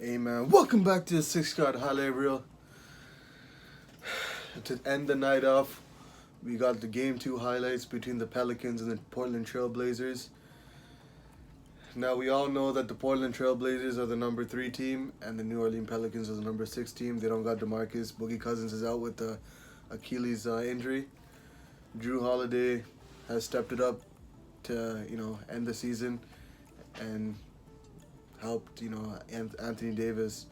Hey man, welcome back to the 6 card highlight reel. To end the night off, we got the game 2 highlights between the Pelicans and the Portland Trailblazers. Now we all know that the Portland Trailblazers are the number 3 team and the New Orleans Pelicans are the number 6 team. They don't got DeMarcus. Boogie Cousins is out with the Achilles injury. Drew Holiday has stepped it up to end the season and helped Anthony Davis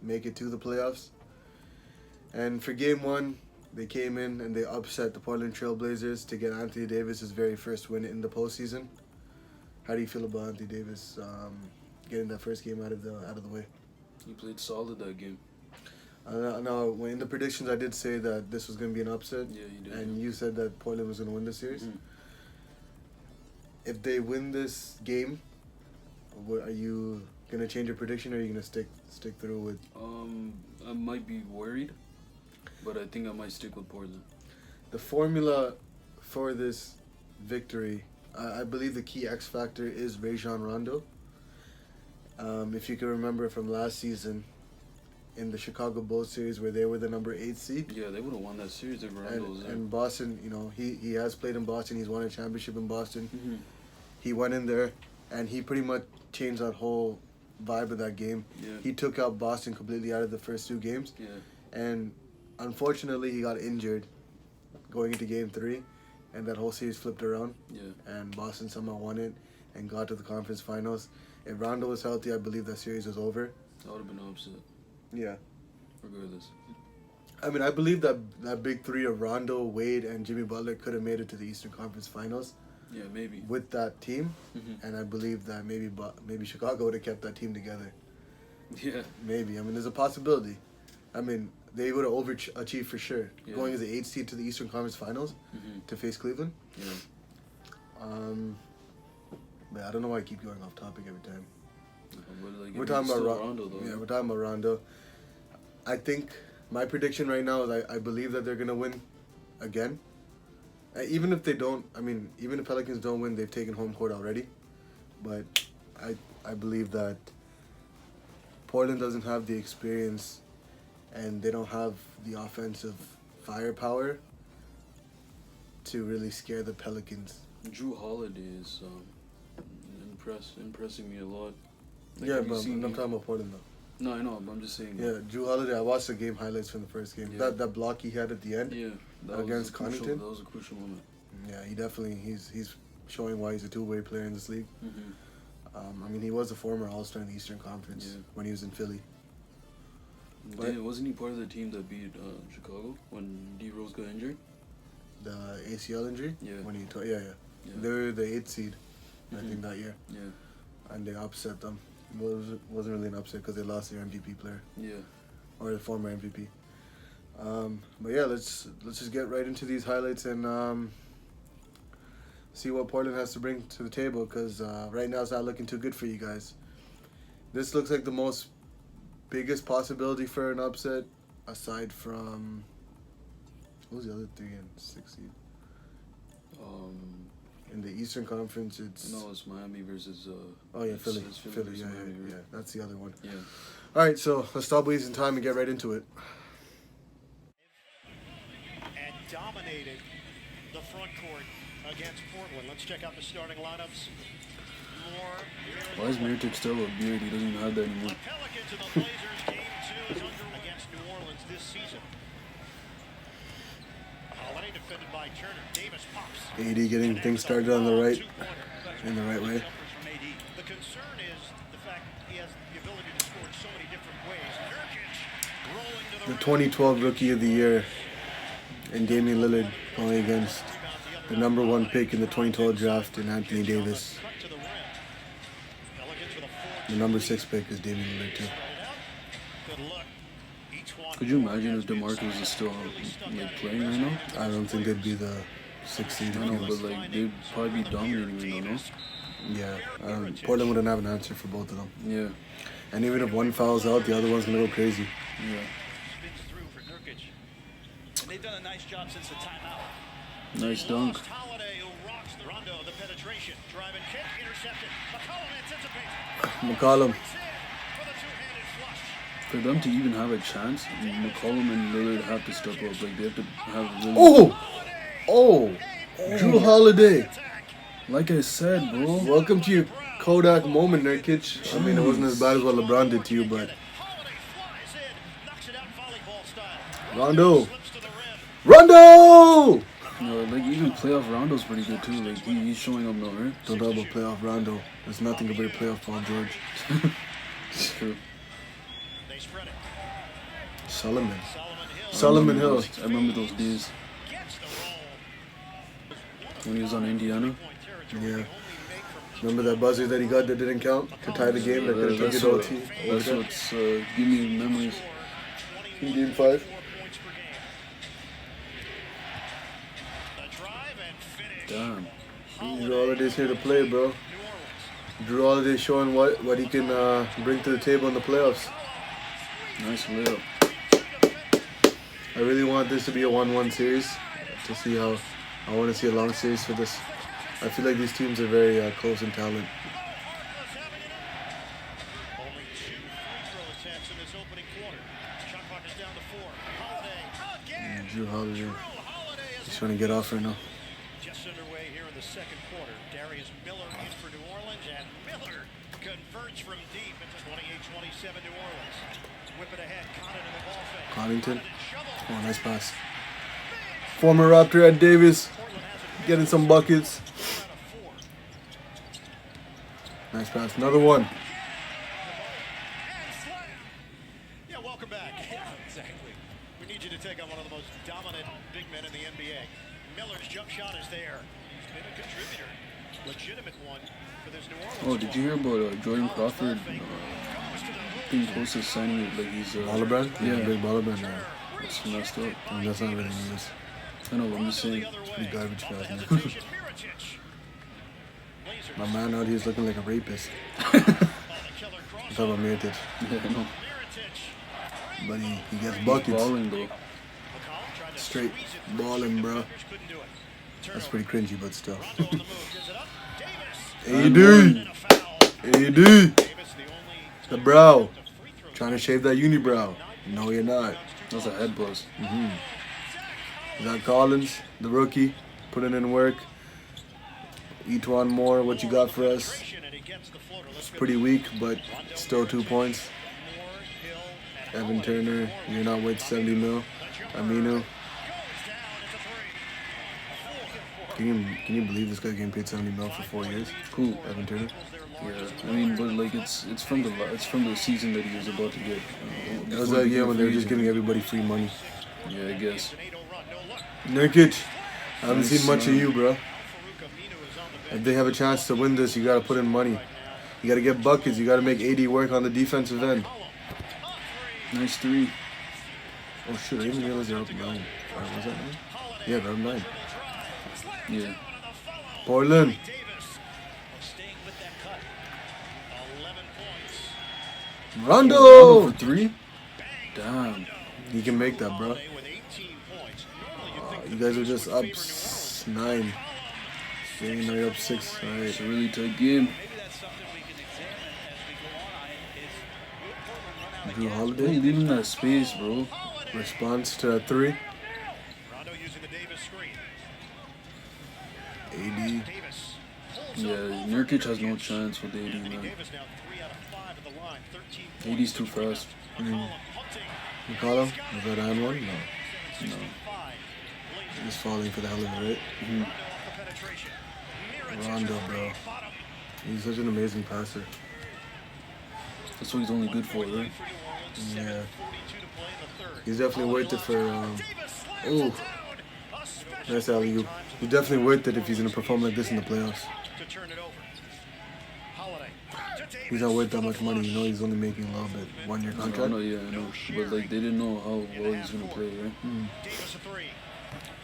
make it to the playoffs. And for game 1, they came in and they upset the Portland Trailblazers to get Anthony Davis' very first win in the postseason. How do you feel about Anthony Davis getting that first game out of the way? He played solid that game. No, in the predictions I did say that this was going to be an upset. Yeah, you did. And you said that Portland was going to win the series. Mm-hmm. If they win this game, are you gonna change your prediction, or are you gonna stick through with? I might be worried, but I think I might stick with Portland. The formula for this victory, I believe the key X factor is Rajon Rondo. If you can remember from last season, in the Chicago Bulls series where they were the number 8 seed. Yeah, they would have won that series if Rondo was there. And Boston, he has played in Boston. He's won a championship in Boston. Mm-hmm. He went in there, and he pretty much changed that whole vibe of that game. Yeah. He took out Boston completely out of the first 2 games. Yeah. And unfortunately, he got injured going into game 3, and that whole series flipped around. Yeah. And Boston somehow won it and got to the conference finals. If Rondo was healthy, I believe that series was over. That would have been an upset. Yeah. Regardless. I mean, I believe that big 3 of Rondo, Wade, and Jimmy Butler could have made it to the Eastern Conference Finals. Yeah, maybe. With that team, mm-hmm. and I believe that maybe Chicago would have kept that team together. Yeah. Maybe. I mean, there's a possibility. I mean, they would have overachieved for sure. Yeah. Going as the 8th seed to the Eastern Conference Finals to face Cleveland. Yeah. But I don't know why I keep going off topic every time. We're talking about Rondo, though. Yeah, we're talking about Rondo. I think my prediction right now is I believe that they're gonna win again. Even if they don't, even if Pelicans don't win, they've taken home court already. But I believe that Portland doesn't have the experience and they don't have the offensive firepower to really scare the Pelicans. Drew Holiday is impressing me a lot. Like, yeah, but I'm talking about Portland though. No, I know, but I'm just saying. Yeah, Drew Holiday, I watched the game highlights from the first game. Yeah. That block he had at the end against Connaughton. That was a crucial moment. Yeah, he definitely, he's showing why he's a two-way player in this league. Mm-hmm. He was a former All-Star in the Eastern Conference when he was in Philly. Wasn't he part of the team that beat Chicago when D Rose got injured? The ACL injury? Yeah. When yeah. They were the 8th seed, I think, that year. Yeah. And they upset them. Well, it wasn't really an upset because they lost their MVP player. Yeah. Or the former MVP. But yeah, let's just get right into these highlights and see what Portland has to bring to the table, because right now it's not looking too good for you guys. This looks like the biggest possibility for an upset, aside from who's the other 3 and 6 seed? In the Eastern Conference, it's Miami versus. Philly. It's Philly, yeah, Miami, right? yeah, that's the other one. Yeah. All right, so let's stop wasting time and get right into it. And dominated the front court against Portland. Let's check out the starting lineups. Why is Mirotic still a beard? He doesn't even have that anymore. The Pelicans and the Blazers game 2 is under against New Orleans this season. Holiday defended by Turner. Davis pops. AD getting things started on the right, in the right way. The concern is the fact he has the ability to score in so many different ways. Nurkic rolling to The 2012 Rookie of the Year and Damian Lillard going against the number 1 pick in the 2012 draft in Anthony Davis. The number 6 pick is Damian Lillard too. Could you imagine if DeMarcus is still playing right now? I don't think they'd be the 6th seed. I know, but they'd probably be dominating, no? Yeah, Portland wouldn't have an answer for both of them. Yeah. And even if one fouls out, the other one's gonna go crazy. Yeah. Spins through for Nurkic. And they've done a nice job since the timeout. Nice dunk. Holiday, who rocks the Rondo, the penetration, driving kick, intercepted. McCollum anticipates. McCollum. For the two-handed flush. For them to even have a chance, McCollum and Lillard have to step up. Like, they have to have really... Oh! Drew Holiday. Like I said, bro. Welcome to your Kodak moment, Nurkic. I mean, it wasn't as bad as what LeBron did to you, but... Rondo! Rondo! Like, even playoff Rondo's pretty good, too. Like, he's showing up now, right? Don't talk about playoff Rondo. There's nothing about playoff Paul George. It's true. Solomon Hill. I remember those days. When he was on Indiana. Yeah. Remember that buzzer that he got that didn't count to tie the game? That could have took it OT. That's what's give me memories. In game 5. Damn. Drew Holiday's here to play, bro. Drew Holiday showing what he can bring to the table in the playoffs. Nice layup. I really want this to be a 1-1 series to see how. I want to see a long series for this. I feel like these teams are very close in talent. Only 2 free throw attempts in this opening quarter. Shot clock is down to 4. Holiday again. Drew Holiday. He's trying to get off right now. Just underway here in the second quarter. Darius Miller in for New Orleans, and Miller converts from deep. It's 28-27 New Orleans. Whip it ahead. Connaughton in the ball fake. Connaughton. Oh, nice pass. Former Raptor Ed Davis getting some buckets. Nice pass. Another one. Yeah, welcome back. Yeah, exactly. We need you to take on one of the most dominant big men in the NBA. Miller's jump shot is there. He's been a contributor. Legitimate one for this New Orleans. Oh, did you hear about Jordan Crawford being close to signing it? Like he's Baller brand? Yeah. Big baller brand now. It's messed up. I mean, that's not really news. I know what I'm saying. It's pretty garbage fast, man. My man out here is looking like a rapist. I'm talking about Mirotic. Yeah, I know. But he gets He's buckets. balling though. Straight balling, bro. That's pretty cringy, but still. AD! AD! The brow. Trying to shave that unibrow. No, you're not. That's a head buzz. Zach Collins, the rookie, putting in work. Etwan Moore, what you got for us? It's pretty weak, but still 2 points. Evan Turner, you're not worth 70 mil. Aminu. Can you believe this guy's getting paid 70 mil for 4 years? Cool. Evan Turner. Yeah, I mean, but like it's from the season that he was about to get. That was that year when they were just giving everybody free money. Yeah, I guess. Nurkic, I haven't seen much of you, bro. If they have a chance to win this, you gotta put in money. You gotta get buckets. You gotta make AD work on the defensive end. Nice 3. Oh shit! I didn't realize they're up 9. Alright, was that 9? Yeah, they're up 9. Yeah. Portland. Rondo For 3? Damn. You can make that, bro. You guys are just up 9. Now you're up 6. Alright. It's a really tight game. Drew Why are Holiday. you leaving that space, bro? Response to 3. AD. Yeah, Nurkic has no chance with AD, man. AD's too fast. McCollum? Was that on one? No. No. He's falling for the hell of it, right? Rondo, bro. He's such an amazing passer. That's what he's only good for, right? Yeah. He's definitely worth it for, oh. Nice alley-oop. He's definitely worth it if he's going to perform like this in the playoffs. He's not worth that much money, you know, he's only making a little bit. 1-year contract. I know, yeah, I know. But like they didn't know how well he's gonna play, right?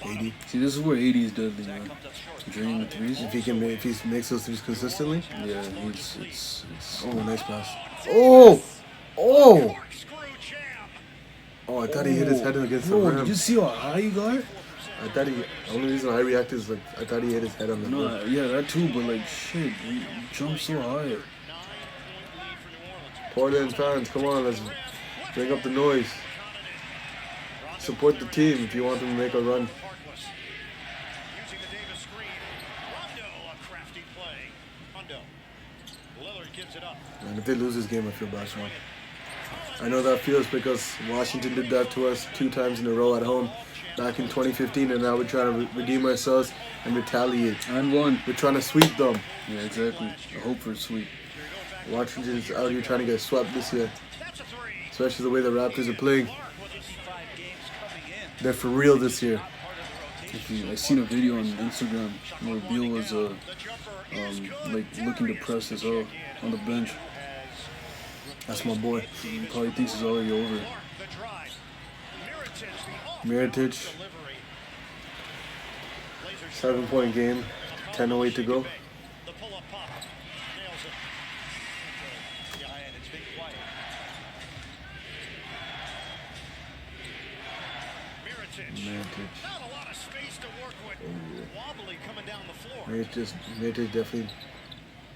80. See, this is where 80 is deadly, man. Draining the threes. If he makes those threes consistently. Yeah, it's. Oh, nice pass. Oh! Oh! Oh, I thought he hit his head against the rim. Did you see how high he got? I thought the only reason I reacted is like, I thought he hit his head on the rim. No, yeah, that too, but like, shit, he jumped so high. Portland fans, come on, Bring up the noise. Support the team if you want them to make a run. Using the Davis screen. Rondo, a crafty play. Rondo. Lillard gives it up. And if they lose this game, I feel bad for them. I know that feels because Washington did that to us 2 times in a row at home back in 2015, and now we're trying to redeem ourselves and retaliate. And one. We're trying to sweep them. Yeah, exactly. I hope for a sweep. Washington's out here trying to get swept this year, especially the way the Raptors are playing. They're for real this year. I seen a video on Instagram where Beal was like looking depressed as hell on the bench. That's my boy. He probably thinks it's already over. Mirotic, 7-point game, 10:08 to go. Not a lot of space to work with. Wobbly coming down the floor. Mirotic definitely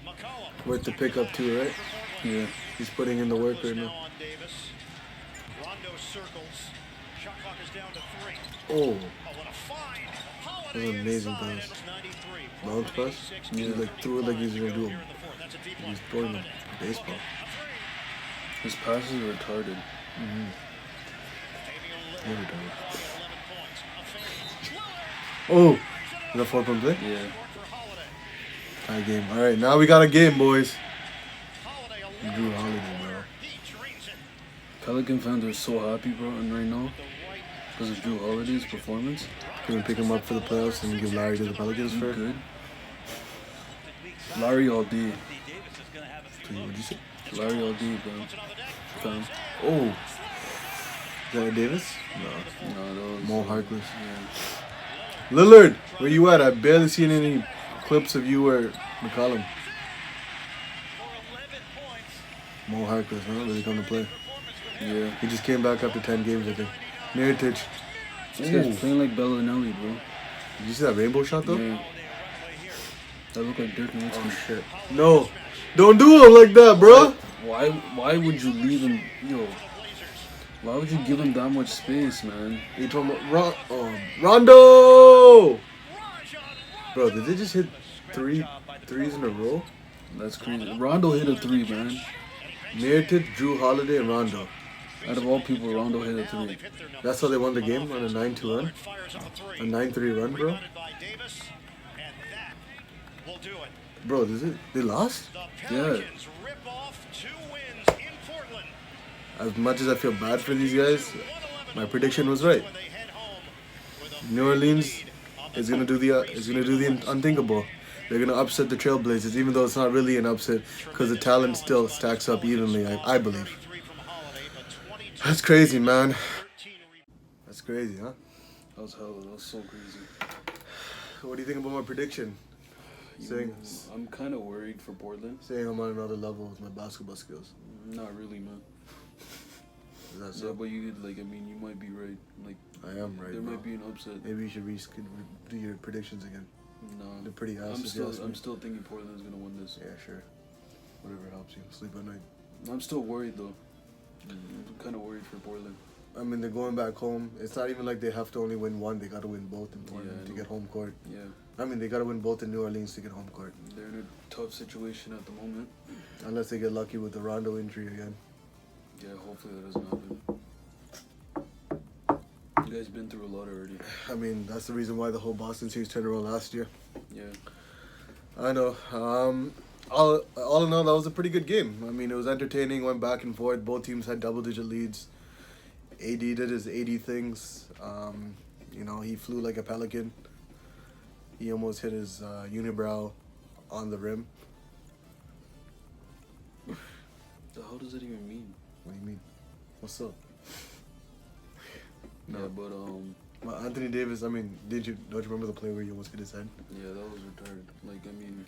McCollum. worth the pickup too, right? Yeah. He's putting in the work right now. On Davis. Rondo circles. Shot clock is down to 3. Oh, Oh, what a find. that was an amazing pass. Bounce pass? He like threw it like he's gonna do he's throwing a baseball. His passes are retarded. Never done it. Oh, is that 4-point play? Yeah. Tie game. All right, now we got a game, boys. Drew Holiday, bro. Pelican fans are so happy, bro, and right now because of Drew Holiday's performance. Can we pick him up for the playoffs and give Larry to the Pelicans for? Good. Larry all day. What'd you say? Larry all day, bro. Fam. Oh, is that Davis? No. No, that was Mo Harkless. Yeah. Lillard, where you at? I barely seen any clips of you or McCollum. Mo Harkless, huh? Really come to play. Yeah. He just came back after 10 games, I think. Mirotic. This guy's playing like Bellinelli, bro. Did you see that rainbow shot though? Yeah. That looked like Dirk Nowitzki. Oh shit. No. Don't do him like that, bro. Why would you leave him, yo? Why would you give him that much space, man? You talking about Rondo? Bro, did they just hit 3 threes in a row? That's crazy. Rondo hit a 3, man. Mirotic, Drew Holiday, and Rondo. Out of all people, Rondo hit a 3. That's how they won the game on a 9-2 run. A 9-3 run, bro. Bro, they lost? Yeah. As much as I feel bad for these guys, my prediction was right. New Orleans is gonna do the unthinkable. They're gonna upset the Trailblazers, even though it's not really an upset because the talent still stacks up evenly. I believe. That's crazy, man. That's crazy, huh? That was so crazy. What do you think about my prediction? I'm kind of worried for Portland. Saying I'm on another level with my basketball skills. Not really, man. Is that so? Yeah, but you might be right. Like, I am right. There bro. might be an upset. Maybe you should do your predictions again. No, they're pretty ass. I'm still thinking Portland's gonna win this. Yeah, sure. Whatever helps you sleep at night. I'm still worried though. I'm kind of worried for Portland. I mean, they're going back home. It's not even like they have to only win one. They got to win both in Portland to get home court. Yeah. I mean, they got to win both in New Orleans to get home court. They're in a tough situation at the moment. Unless they get lucky with the Rondo injury again. Yeah, hopefully that doesn't happen. You guys been through a lot already. I mean, that's the reason why the whole Boston series turned around last year. Yeah. I know. All in all, that was a pretty good game. I mean, it was entertaining, went back and forth. Both teams had double-digit leads. AD did his AD things. He flew like a pelican. He almost hit his unibrow on the rim. The hell does that even mean? What do you mean? What's up? No. Yeah, but Well, Anthony Davis. I mean, don't you remember the play where he almost hit his head? Yeah, that was retarded. Like, I mean,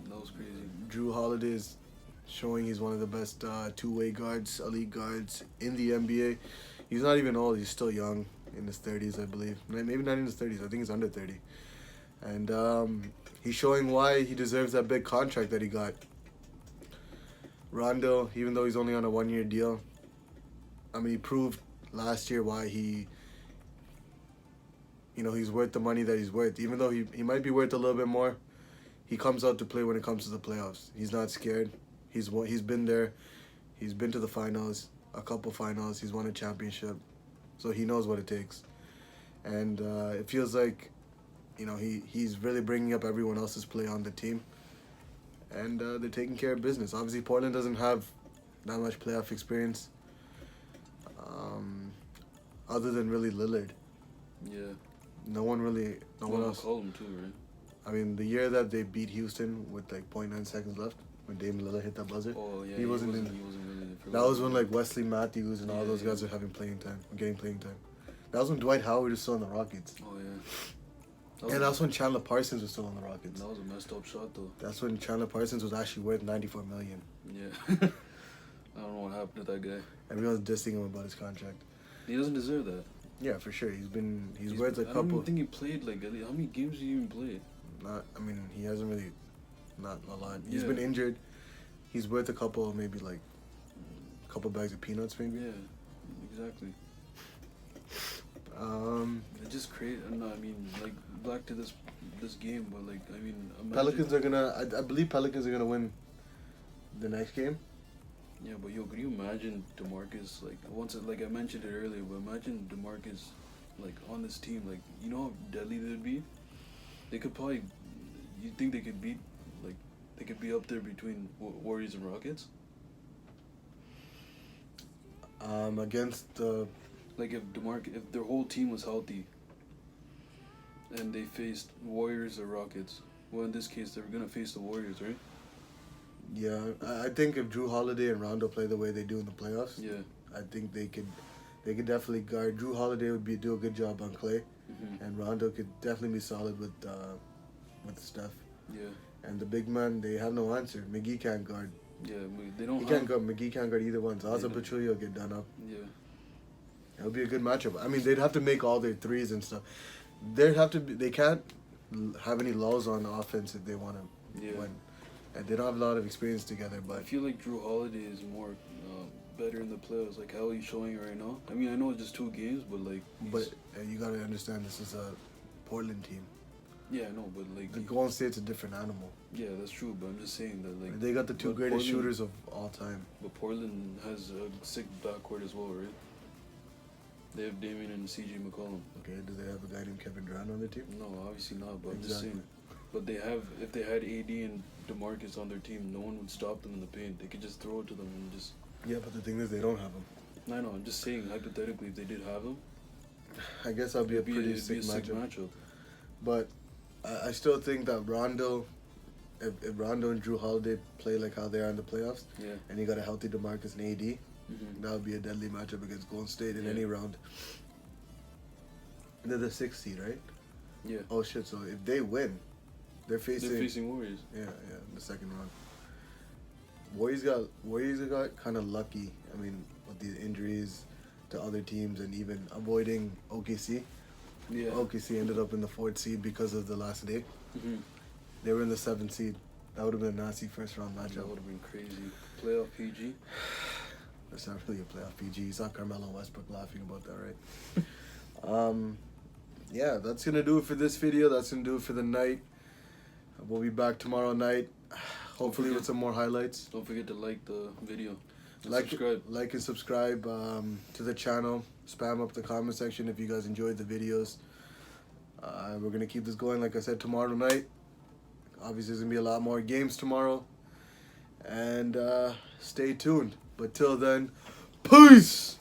that was crazy. Drew Holiday is showing he's one of the best two-way guards, elite guards in the NBA. He's not even old. He's still young, in his 30s, I believe. Maybe not in his 30s. I think he's under 30. And he's showing why he deserves that big contract that he got. Rondo, even though he's only on a 1-year deal, I mean, he proved last year why he's worth the money that he's worth. Even though he might be worth a little bit more, he comes out to play when it comes to the playoffs. He's not scared. He's been there. He's been to the finals, a couple finals. He's won a championship, so he knows what it takes. And it feels like, he's really bringing up everyone else's play on the team, and they're taking care of business. Obviously, Portland doesn't have that much playoff experience, other than really Lillard. Yeah. No one else. McCollum too, right? I mean, the year that they beat Houston with like 0.9 seconds left, when Damian Lillard hit that buzzer. Oh yeah. He wasn't really. That was when like Wesley Matthews and all those guys were getting playing time. That was when Dwight Howard was still in the Rockets. Oh yeah. And that's when Chandler Parsons was still on the Rockets. That was a messed up shot though. That's when Chandler Parsons was actually worth $94 million. Yeah. I don't know what happened to that guy. Everyone's dissing him about his contract. He doesn't deserve that. Yeah, for sure. He's worth a couple. I don't even think he played how many games did he even play? He hasn't really, not a lot. He's been injured. He's worth a couple, maybe like a couple bags of peanuts, maybe. Yeah, exactly. It's just crazy. Back to this game, but imagine, Pelicans are gonna. I believe Pelicans are gonna win the next game. Yeah, but could you imagine DeMarcus I mentioned it earlier, but imagine DeMarcus on this team, you know how deadly they'd be? They could probably, you think they could beat, they could be up there between Warriors and Rockets? Against the... if their whole team was healthy and they faced Warriors or Rockets, well, in this case, they were going to face the Warriors, right? Yeah, I think if Drew Holiday and Rondo play the way they do in the playoffs, I think they could definitely guard. Drew Holiday would do a good job on Clay, and Rondo could definitely be solid with Steph. Yeah. And the big man, they have no answer. McGee can't guard. Yeah, they don't. McGee can't guard either one. Zaza Pachulia will get done up. Yeah. It'll be a good matchup. I mean, they'd have to make all their threes and stuff. They can't have any lulls on offense if they want to win. And they don't have a lot of experience together, but I feel like Drew Holiday is more better in the playoffs, how he's showing right now. I mean, I know it's just 2 games, but you gotta understand this is a Portland team. Yeah, I know, but the Golden State's a different animal. Yeah, that's true, but I'm just saying that they got the 2 greatest shooters of all time. But Portland has a sick backcourt as well, right? They have Damian and CJ McCollum. Okay, do they have a guy named Kevin Durant on their team? No, obviously not, but I'm just saying. But if they had AD and DeMarcus on their team, no one would stop them in the paint. They could just throw it to them and just... Yeah, but the thing is, they don't have them. I know, I'm just saying, hypothetically, if they did have them... I guess that'd be a pretty sick matchup. But I still think that Rondo... If Rondo and Drew Holiday play like how they are in the playoffs, and you got a healthy DeMarcus and AD, that would be a deadly matchup against Golden State in any round. They're the 6th seed, right? Yeah. Oh, shit, so if they win... They're facing Warriors. Yeah, in the second round. Warriors got kind of lucky. I mean, with these injuries to other teams and even avoiding OKC. Yeah. OKC ended up in the 4th seed because of the last day. They were in the 7th seed. That would have been a nasty first round matchup. That would have been crazy. Playoff PG. That's not really a playoff PG. You saw Carmelo Westbrook laughing about that, right? Yeah, that's gonna do it for this video. That's gonna do it for the night. We'll be back tomorrow night, hopefully with some more highlights. Don't forget to like the video. Like and subscribe to the channel. Spam up the comment section if you guys enjoyed the videos. We're going to keep this going, like I said, tomorrow night. Obviously, there's going to be a lot more games tomorrow. And stay tuned. But till then, peace!